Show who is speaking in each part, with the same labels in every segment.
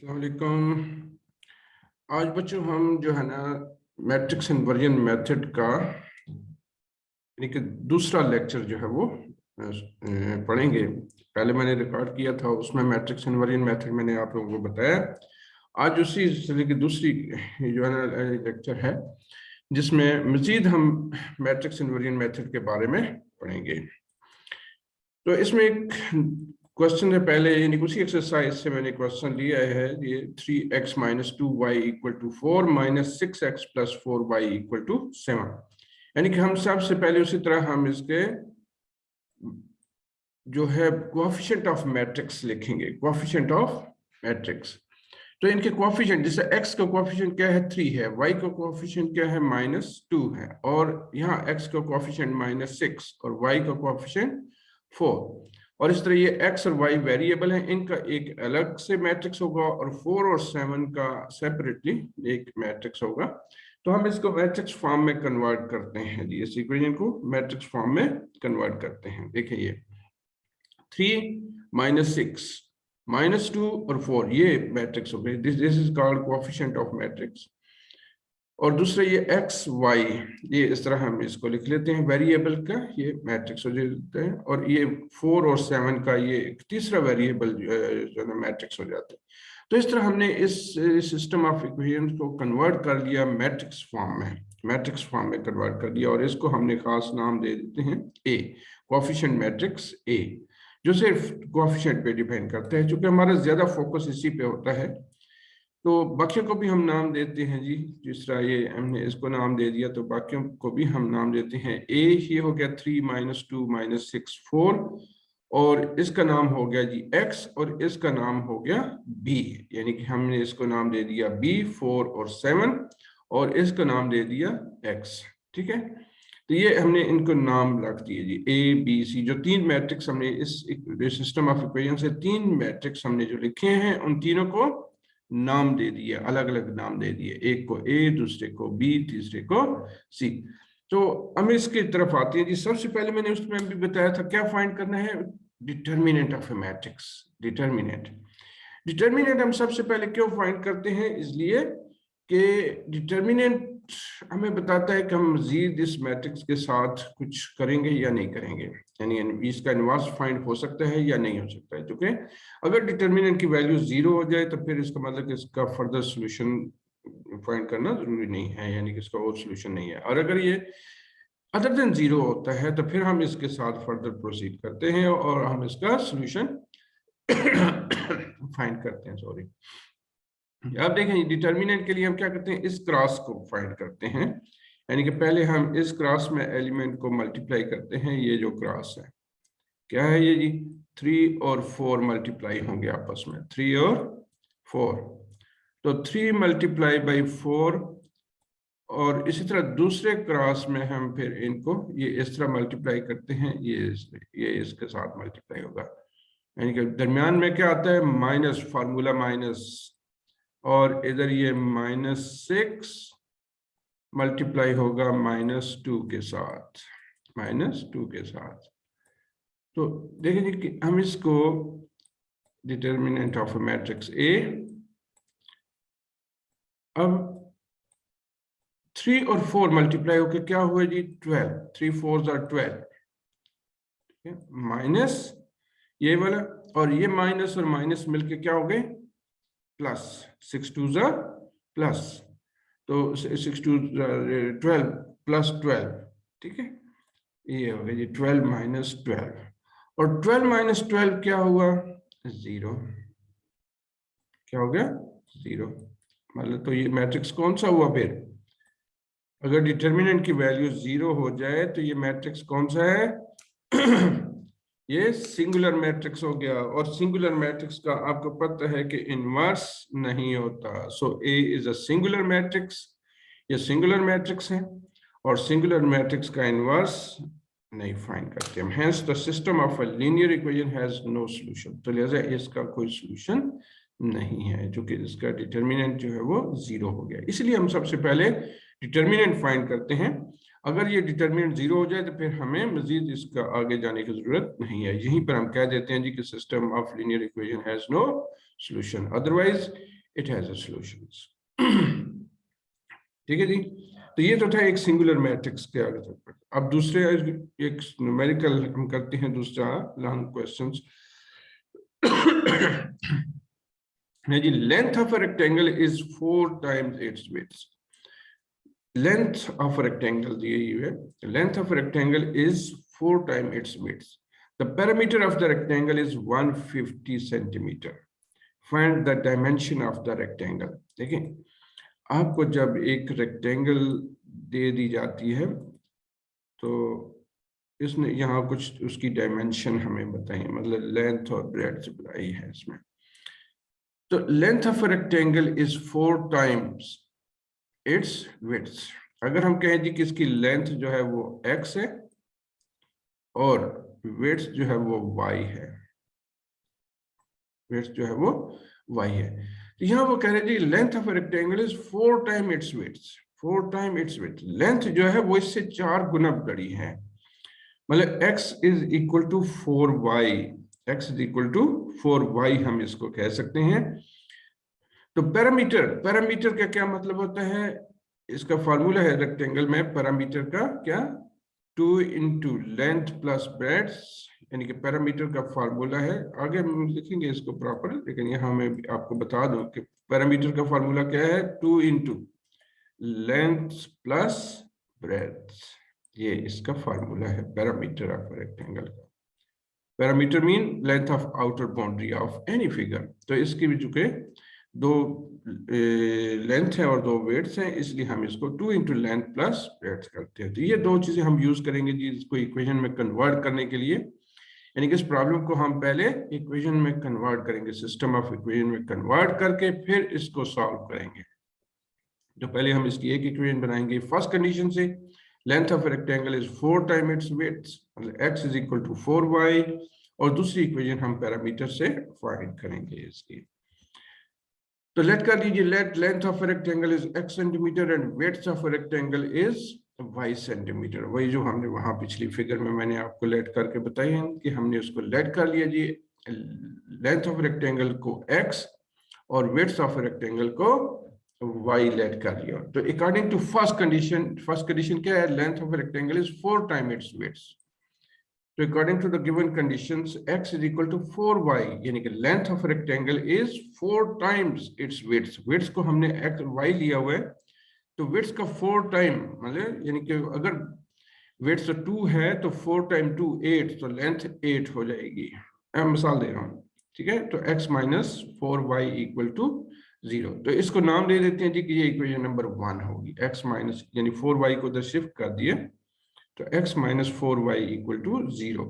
Speaker 1: अस्सलाम वालेकुम। आज बच्चों हम जो है ना मैट्रिक्स इन्वर्जन मेथड का यानी कि दूसरा लेक्चर जो है वो पढ़ेंगे। पहले मैंने रिकॉर्ड किया था, उसमें मैट्रिक्स इन्वर्जन मेथड मैंने आप लोगों को बताया। आज उसी सिलसिले की दूसरी जो है ना लेक्चर है, जिसमें मजीद हम मैट्रिक्स इन्वर्जन मेथड के बारे में पढ़ेंगे। तो इसमें एक क्वेश्चन है पहले, यानी उसी एक्सरसाइज से मैंने क्वेश्चन लिया है। ये 3x - 2y = 4 - 6x + 4y = 7। यानी कि हम सबसे पहले उसी तरह हम इसके जो है कोएफिशिएंट ऑफ मैट्रिक्स लिखेंगे। कोएफिशिएंट ऑफ मैट्रिक्स, तो इनके कोएफिशिएंट, जैसे x का कोएफिशिएंट क्या है 3 है, y का कोएफिशिएंट क्या है -2 है, और यहाँ x का कोएफिशिएंट -6 और y का कोएफिशिएंट 4। और इस तरह ये x और y वेरिएबल हैं, इनका एक अलग से मैट्रिक्स होगा और 4 और 7 का सेपरेटली एक मैट्रिक्स होगा। तो हम इसको मैट्रिक्स फॉर्म में कन्वर्ट करते हैं जी, इस इक्वेशन को मैट्रिक्स फॉर्म में कन्वर्ट करते हैं। देखिए ये 3 - 6 -2 और 4 ये मैट्रिक्स हो गए। This is called coefficient of matrix. और दूसरा ये x y, ये इस तरह हम इसको लिख लेते हैं, वेरिएबल का ये मैट्रिक्स हो जाता है। और ये 4 और 7 का ये तीसरा वेरिएबल जो है मैट्रिक्स हो जाता है। तो इस तरह हमने इस सिस्टम ऑफ इक्वेशंस को कन्वर्ट कर लिया मैट्रिक्स फॉर्म में, मैट्रिक्स फॉर्म में कन्वर्ट कर दिया। और इसको हमने खास नाम दे देते हैं ए, कोएफिशिएंट मैट्रिक्स ए, जो सिर्फ कोएफिशिएंट पे डिपेंड करता है। चूंकि हमारा ज्यादा फोकस इसी पे होता है, तो बाकियों को भी हम नाम देते हैं जी। जिस तरह ये हमने इसको नाम दे दिया, तो बाकियों को भी हम नाम देते हैं। ए ये हो गया 3 - 2 - 6 4, और इसका नाम हो गया जी x, और इसका नाम हो गया b, यानी कि हमने इसको नाम दे दिया b 4 और 7, और इसका नाम दे दिया x। ठीक है, तो ये हमने इनको नाम रख दिए जी a b c। जो तीन मैट्रिक्स हमने इस सिस्टम ऑफ इक्वेशन से तीन मैट्रिक्स हमने जो लिखे हैं, उन तीनों को नाम दे दिए, अलग अलग नाम दे दिए। एक को ए, दूसरे को बी, तीसरे को सी। तो हम इसकी तरफ आते हैं जी। सबसे पहले मैंने उसमें भी बताया था क्या फाइंड करना है, determinant of A matrix. Determinant हम सबसे पहले क्यों फाइंड करते हैं, इसलिए कि डिटर्मिनेंट हमें बताता है कि हम मजीद इस मैट्रिक्स के साथ कुछ करेंगे या नहीं करेंगे, यानी इसका इनवर्स फाइंड हो सकता है या नहीं हो सकता है। क्योंकि अगर डिटर्मिनेंट की वैल्यू 0 हो जाए, तो फिर इसका मतलब कि इसका फर्दर सोल्यूशन फाइंड करना जरूरी नहीं है, यानी कि इसका और सोल्यूशन नहीं है। और अगर ये अदर देन 0 होता है, तो फिर हम इसके साथ फर्दर प्रोसीड करते हैं और हम इसका सोल्यूशन फाइंड करते हैं। सॉरी, अब देखें डिटर्मिनेंट के लिए हम क्या करते हैं, इस क्रॉस को फाइंड करते हैं। यानी कि पहले हम इस क्रॉस में एलिमेंट को मल्टीप्लाई करते हैं। ये जो क्रॉस है क्या है ये जी, 3 और 4 मल्टीप्लाई होंगे आपस में, 3 और 4। तो 3 × 4, और इसी तरह दूसरे क्रॉस में हम फिर इनको ये इस तरह मल्टीप्लाई करते हैं, ये इसके साथ मल्टीप्लाई होगा। यानी कि दरमियान में क्या आता है, माइनस, फार्मूला माइनस, और इधर ये -6 मल्टीप्लाई होगा -2 के साथ, -2 के साथ। तो देखेंगे कि हम इसको डिटर्मिनेंट ऑफ मैट्रिक्स ए, अब 3 और 4 मल्टीप्लाई होकर क्या हुआ जी, 12, 3 4 are 12, माइनस ये वाला, और ये माइनस और माइनस मिलके क्या हो गए, प्लस, 6 2s are प्लस, तो 6 2 12 + 12, ठीक है, ये हो गया जी 12 - 12, और 12 - 12 क्या हुआ, 0। क्या हो गया, 0। मतलब तो ये मैट्रिक्स कौन सा हुआ फिर, अगर डिटर्मिनेंट की वैल्यू 0 हो जाए तो ये मैट्रिक्स कौन सा है ये सिंगुलर मैट्रिक्स हो गया। और सिंगुलर मैट्रिक्स का आपको पता है कि इनवर्स नहीं होता। So A is a singular matrix, ये सिंगुलर मैट्रिक्स है, और सिंगुलर मैट्रिक्स का इनवर्स नहीं फाइंड करते हम। Hence the system of a linear equation has no solution. तो लिहाजा इसका कोई सॉल्यूशन नहीं है, जो कि इसका डिटर्मिनेंट जो है वो 0 हो गया। इसलिए हम सबसे पहले डिटर्मिनेंट फाइंड करते हैं। अगर ये डिटरमिनेंट 0 हो जाए तो फिर हमें मजीद इसका आगे जाने की जरूरत नहीं है, यहीं पर हम कह देते हैं जी कि system of linear equation has no solution, otherwise it has a solution. ठीक है जी, तो ये तो था एक सिंगुलर मैट्रिक्स के आगे तक। अब दूसरे एक न्यूमेरिकल हम करते हैं, दूसरा लॉन्ग क्वेश्चंस है जी। Length of a rectangle is 4 times its width. Length of a rectangle दी हुई है, length of a rectangle is 4 time its width. The parameter of the rectangle is 150 centimetre. Find the dimension of the rectangle. देखिए, आपको जब एक rectangle दे दी जाती है तो इसने यहाँ कुछ उसकी डायमेंशन हमें बताई, मतलब लेंथ और ब्रेड्थ बताई है इसमें। तो length of a rectangle is 4 times its width. अगर हम कहें जी कि इसकी लेंथ जो है वो x है और विड्थ जो है वो y है, विड्थ जो है वो y है, तो यहाँ वो कह रहे हैं जी length of a rectangle is 4 time its width. 4 time its width, length जो है वो इससे 4 गुना बड़ी है, मतलब x is equal to 4y, x is equal to 4y हम इसको कह सकते हैं। तो पैरामीटर, पैरामीटर का क्या मतलब होता है, इसका फॉर्मूला है रेक्टेंगल में पैरामीटर का क्या, 2 इंटू लेंथ प्लस ब्रेड्थ, यानी कि पैरामीटर का फार्मूला है, आगे हम लिखेंगे इसको प्रॉपर, लेकिन यहाँ मैं आपको बता दूं कि पैरामीटर का फार्मूला क्या है, 2 इंटू लेंथ प्लस ब्रेड्थ, ये इसका फार्मूला है पैरामीटर ऑफ रेक्टेंगल का। Parameter mean length of outer boundary of any figure. तो इसकी भी चूंकि 2 लेंथ है और 2 वेट्स हैं, इसलिए हम इसको 2 इंटू लेंथ प्लस ब्रेड्थ करते हैं। तो ये 2 चीजें हम यूज करेंगे जी इसको इक्वेशन में कन्वर्ट करने के लिए, यानी कि इस प्रॉब्लम को हम पहले इक्वेशन में कन्वर्ट करेंगे, सिस्टम ऑफ इक्वेशन में कन्वर्ट करके फिर इसको सॉल्व करेंगे। तो पहले हम इसकी एक इक्वेशन बनाएंगे फर्स्ट कंडीशन से, length of rectangle is 4 time its width, मतलब x is equal to 4y, और दूसरी इक्वेशन हम पैरामीटर से फाइंड करेंगे इसकी। तो लेट कर लीजिए, late length of rectangle is x centimetre and width of rectangle is y centimetre. वही जो हमने वहां पिछली फिगर में मैंने आपको लेट करके बताई है कि हमने उसको लेट कर लिया जी, लेंथ ऑफ रेक्टेंगल को x और विड्थ ऑफ रेक्टेंगल को y लेट कर लिया। तो अकॉर्डिंग टू फर्स्ट कंडीशन क्या है, length of rectangle is 4 time its width. तो according to the given conditions x is equal to 4y, यानी कि length of rectangle is 4 times its width. Width को हमने x y लिया हुआ है, तो विड्थ का 4 टाइम, मतलब यानी कि अगर विड्थ 2 है तो 4 टाइम 2 8, तो लेंथ 8 हो जाएगी। मैं मिसाल दे रहा हूँ, ठीक है। तो x minus 4y equal to 0, तो इसको नाम दे देते हैं जी कि ये इक्वेशन नंबर 1 होगी। x माइनस यानी 4y को उधर शिफ्ट कर दिए, तो x minus 4y equal to 0,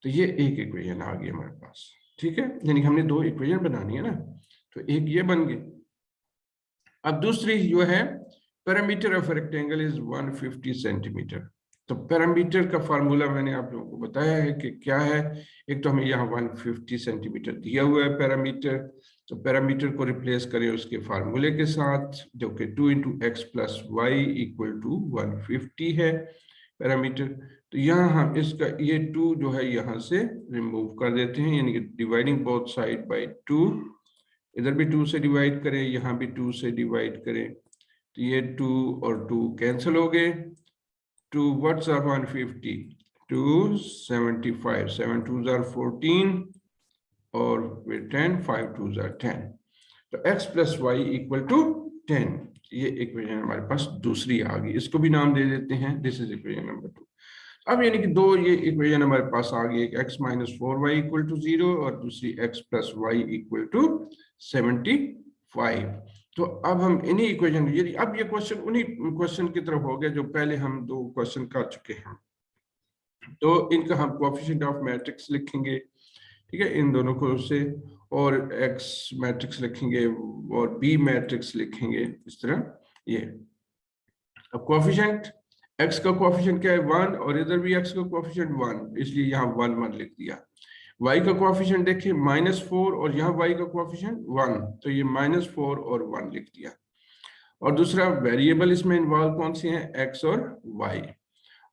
Speaker 1: तो ये एक इक्वेशन आ गई हमारे पास, ठीक है। यानी हमने 2 इक्वेशन बनानी है ना, तो एक ये बन गई। अब दूसरी जो है, parameter of rectangle is 150 centimetre. तो पैरामीटर का फार्मूला मैंने आप लोगों को बताया है कि क्या है। एक तो हमें यहाँ 150 सेंटीमीटर दिया हुआ है पैरामीटर, तो पैरामीटर को रिप्लेस करें उसके फार्मूले के साथ, जो कि 2 into x plus y equal to 150 है पैरामीटर। तो यहाँ हम इसका ये 2 जो है यहाँ से रिमूव कर देते हैं, यानी कि डिवाइडिंग बोथ साइड बाय 2, इधर भी 2 से डिवाइड करें, यहाँ भी 2 से डिवाइड करें, तो ये 2 और 2 कैंसिल हो गए। 2 व्हाट्स आर 150, 2 75, 7 2s are 14 और फिर 10, 5 2s are 10, तो x plus y equal to 10, ये इक्वेशन हमारे पास दूसरी आ गई, इसको भी नाम दे देते हैं, दिस इज इक्वेशन नंबर 2। अब यानी कि 2 ये इक्वेशन हमारे पास आ गई, एक x minus 4y equal to 0 और दूसरी x plus y equal to 75। तो अब हम इन्हीं इक्वेशन, यदि अब ये क्वेश्चन उन्हीं क्वेश्चन की तरफ हो गया जो पहले हम 2 क्वेश्चन कर चुके हैं, तो इनका हम कोएफिशिएंट ऑफ मैट्रिक्स लिखेंगे, ठीक है, इन दोनों को से, और x मैट्रिक्स लिखेंगे और b मैट्रिक्स लिखेंगे, इस तरह ये। अब कोएफिशिएंट, x का कोएफिशिएंट क्या है 1, और इधर भी x का कोएफिशिएंट 1, इसलिए यहाँ 1 1 लिख दिया। y का कोएफिशिएंट देखिए -4 और यहाँ y का कोएफिशिएंट 1, तो ये -4 और 1 लिख दिया। और दूसरा वेरिएबल इसमें इन्वॉल्व कौन सी है, x और y।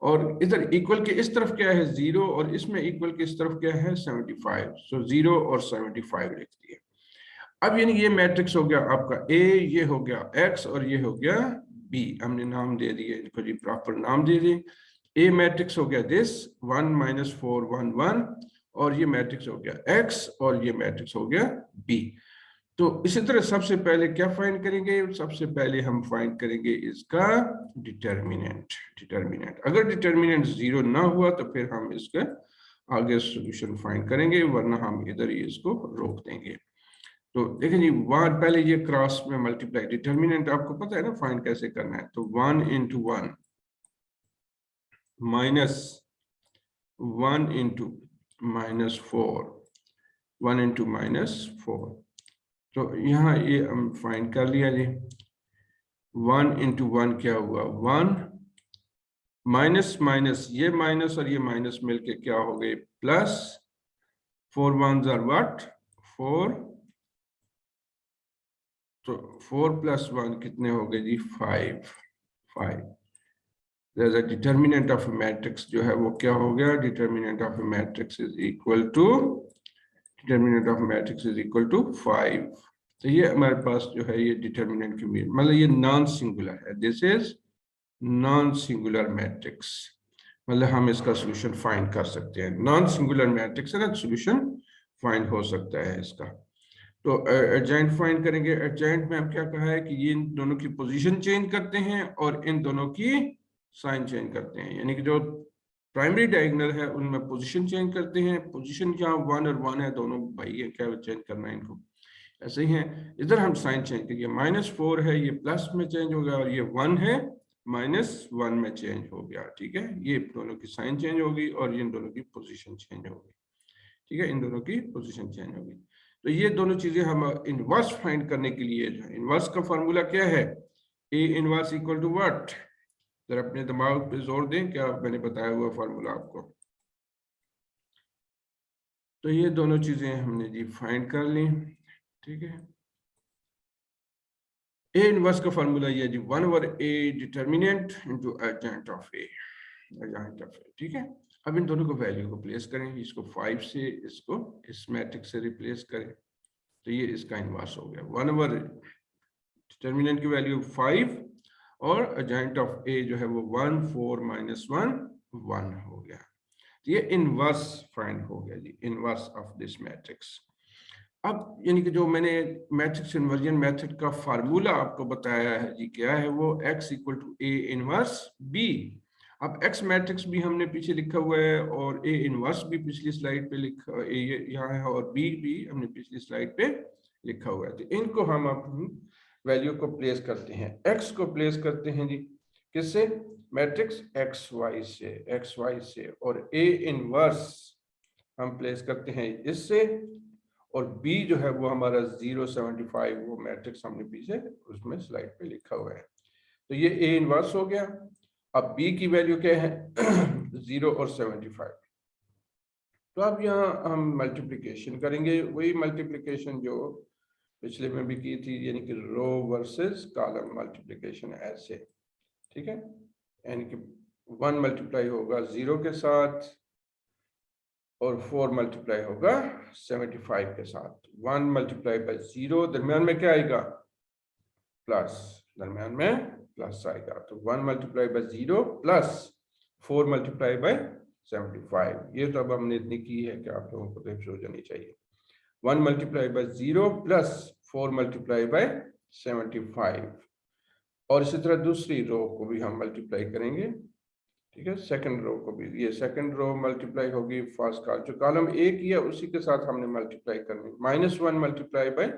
Speaker 1: और इधर इक्वल के इस तरफ क्या है 0 और इसमें इक्वल के इस तरफ क्या है 75, सो 0 और 75 लिख दिए। अब यानी ये मैट्रिक्स हो गया आपका ए, ये हो गया एक्स और ये हो गया बी, हमने नाम दे दिए इनको जी, प्रॉपर नाम दे दिए। ए मैट्रिक्स हो गया दिस 1 - 4 1 1 और ये मैट्रिक्स हो गया एक्स और ये मैट्रिक्स हो गया बी। तो इसी तरह सबसे पहले क्या फाइंड करेंगे, सबसे पहले हम फाइंड करेंगे इसका डिटर्मिनेंट। डिटर्मिनेंट अगर डिटर्मिनेंट 0 ना हुआ तो फिर हम इसका आगे सॉल्यूशन फाइंड करेंगे, वरना हम इधर ही इसको रोक देंगे। तो देखिए जी, वन पहले ये क्रॉस में मल्टीप्लाई, डिटर्मिनेंट आपको पता है ना फाइंड कैसे करना है। तो 1 × 1 माइनस 1 × -4, 1 × -4, तो यहाँ ये हम फाइंड कर लिया जी। 1 × 1 क्या हुआ 1, माइनस माइनस ये माइनस और ये माइनस मिलके क्या हो गए प्लस, 4 1s are what 4, तो 4 + 1 कितने हो गए जी 5। 5 there's a determinant of a matrix जो है वो क्या हो गया, determinant of a matrix is equal to, determinant of matrix is equal to 5। तो ये हमारे पास जो है ये डिटर्मिनेंट की मतलब ये नॉन सिंगुलर है, this is non singular matrix, मतलब हम इसका सॉल्यूशन फाइंड कर सकते हैं। नॉन सिंगुलर मैट्रिक्स है ना, सॉल्यूशन फाइंड हो सकता है इसका। तो एडजॉइंट फाइंड करेंगे। एडजॉइंट में हम क्या कहा है कि ये इन दोनों की पोजीशन चेंज करते हैं और इन दोनों की साइन चेंज करते हैं, यानी कि जो प्राइमरी डायगोनल है उनमें पोजीशन चेंज करते हैं। पोजीशन यहाँ 1 और 1 है, दोनों भाई है, क्या चेंज करना है इनको, ऐसे ही है। इधर हम साइन चेंज करिए, -4 है ये प्लस में चेंज हो गया और ये 1 है -1 में चेंज हो गया, ठीक है। ये दोनों की साइन चेंज होगी और इन दोनों की पोजीशन चेंज होगी, ठीक है, इन दोनों की पोजीशन चेंज होगी। तो ये दोनों चीजें हम इनवर्स फाइंड करने के लिए, इनवर्स का फॉर्मूला क्या है, A inverse equal to what, जरा अपने दिमाग पे जोर दें, क्या मैंने बताया हुआ फॉर्मूला आपको। तो ये दोनों चीजें हमने जी फाइंड कर ली, ठीक है। ए इनवर्स का फॉर्मूला ये जी 1/a determinant into adjoint of A, adjoint of A, ठीक है। अब इन दोनों को वैल्यू को प्लेस करें, इसको 5 से इसको इस मैट्रिक्स से रिप्लेस करें, तो ये इसका इनवर्स हो गया 1/, डिटर्मिनेंट की वैल्यू 5 और एडजॉइंट ऑफ ए जो है वो 1 4 - 1 1 हो गया। तो ये इनवर्स फाइंड हो गया जी, इनवर्स ऑफ दिस मैट्रिक्स। अब यानी कि जो मैंने मैट्रिक्स इन्वर्जन मेथड का फार्मूला आपको बताया है जी, क्या है वो, x = a इनवर्स b। अब x मैट्रिक्स भी हमने पीछे लिखा हुआ है और a इनवर्स भी पिछली स्लाइड पे लिखा, ये यहाँ है, और b भी हमने पिछली स्लाइड पे लिखा हुआ है। तो इनको हम अपनी वैल्यू को प्लेस करते हैं, x को प्लेस करते हैं जी किससे, मैट्रिक्स xy से, और a इनवर्स हम प्लेस करते हैं इससे, और b जो है वो हमारा 075 वो मैट्रिक्स हमने पीछे उसमें स्लाइड पे लिखा हुआ है। तो ये a इनवर्स हो गया। अब b की वैल्यू क्या है 0 और 75। तो अब यहाँ हम मल्टीप्लिकेशन करेंगे, वही मल्टीप्लिकेशन जो पिछले में भी की थी, यानी कि रो वर्सेस कॉलम मल्टीप्लिकेशन ऐसे, ठीक है। यानी कि 1 मल्टीप्लाई होगा 0 के साथ और 4 मल्टीप्लाई होगा 75 के साथ। 1 मल्टीप्लाई बाय 0, दरम्यान में क्या आएगा प्लस, दरम्यान में प्लस आएगा। तो 1 multiply by 0 plus 4 multiply by 75। ये तो अब हमने इतनी की है कि आप लोगों को तो हो जानी चाहिए। 1 multiply by 0 plus 4 multiply by 75, और इसी तरह दूसरी रो को भी हम मल्टीप्लाई करेंगे, ठीक है। सेकंड रो को भी, ये सेकंड रो मल्टीप्लाई होगी फर्स्ट का, जो कॉलम ए किया उसी के साथ हमने मल्टीप्लाई करनी, -1 multiply by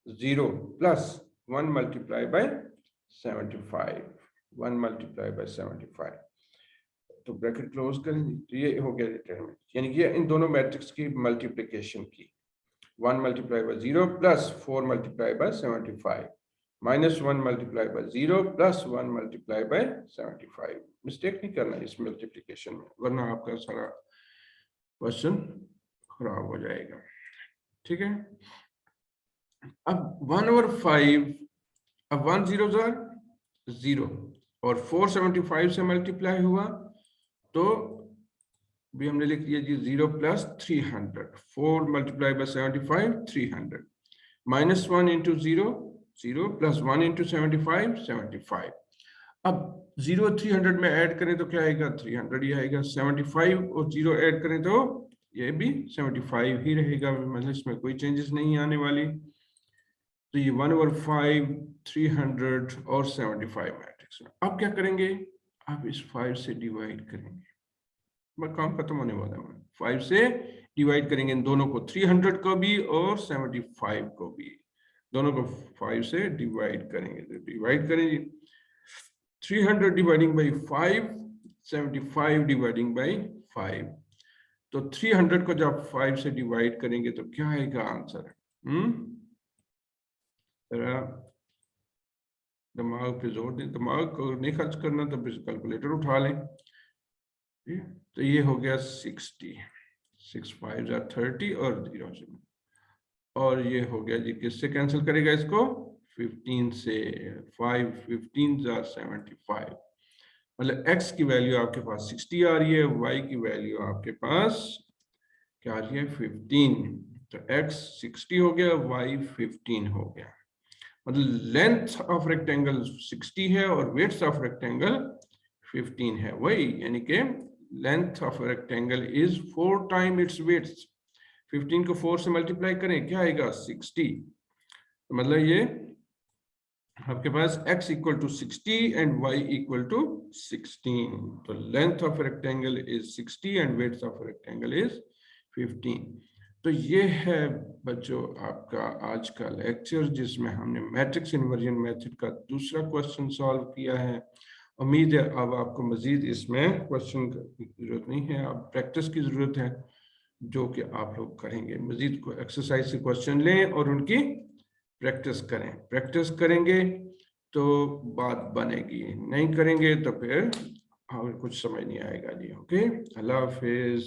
Speaker 1: 0 plus 1 multiply by 75, 1 multiply by 75, तो ब्रैकेट क्लोज करेंगे। तो ये हो गया डिटरमिनेंट, यानी कि इन दोनों मैट्रिक्स की मल्टीप्लिकेशन की, 1 multiply by 0 plus 4 multiply by 75, -1 multiply by 0 plus 1 multiply by 75। Mistake नहीं करना इस मल्टीप्लिकेशन में, वरना आपका सारा क्वेश्चन खराब हो जाएगा, ठीक है। अब 1/5, अब 1 0 0 और 475 से मल्टीप्लाई हुआ तो भी हमने लिख दिया जी 0 + 300, 4 × 75 300, -1 × 0 0 + 1 × 75 75। अब 0 300 में ऐड करें तो क्या आएगा, 300 ही आएगा। 75 और 0 ऐड करें तो ये भी 75 ही रहेगा, मतलब इसमें कोई चेंजेस नहीं आने वाली। तो ये 1/5 300 और 75 मैट्रिक्स में। अब क्या करेंगे, आप इस 5 से डिवाइड करेंगे, मैं काम खत्म होने वाला है। 5 से डिवाइड करेंगे इन दोनों को, 300 को भी और 75 को भी, दोनों को 5 से डिवाइड करेंगे। तो डिवाइड करेंगे 300 डिवाइडिंग बाई 5, 75 डिवाइडिंग बाई 5। तो 300 को जब 5 से डिवाइड करेंगे तो क्या आएगा आंसर? दिमाग पे जोर दें, दिमाग को नहीं खर्च करना तो फिर कैलकुलेटर उठा लें। तो ये हो गया 60, 6 5 30 और 0 से, और ये हो गया जी, किससे कैंसिल करेगा इसको, 15 से। 5 15 75, मतलब x की वैल्यू आपके पास 60 आ रही है, y की वैल्यू आपके पास क्या आ रही है, 15। तो x 60 हो गया, y 15 हो गया। मतलब लेंथ ऑफ रेक्टेंगल 60 है और विड्थ ऑफ रेक्टेंगल 15 है, वही यानी कि length of rectangle is 4 time its width. 15 को 4 से मल्टीप्लाई करें, क्या आएगा, 60। तो मतलब ये आपके पास x = 60 एंड y = 16। तो length of rectangle is 60 and width of rectangle is 15। तो ये है बच्चों आपका आज का लेक्चर, जिसमें हमने मैट्रिक्स इन्वर्जन मेथड का दूसरा क्वेश्चन सॉल्व किया है। उम्मीद है अब आपको मजीद इसमें क्वेश्चन की जरूरत नहीं है, अब प्रैक्टिस की जरूरत है, जो कि आप लोग करेंगे। मजीद को एक्सरसाइज से क्वेश्चन लें और उनकी प्रैक्टिस करें। प्रैक्टिस करेंगे तो बात बनेगी, नहीं करेंगे तो फिर हमें कुछ समझ नहीं आएगा जी। ओके, अल्लाह हाफिज।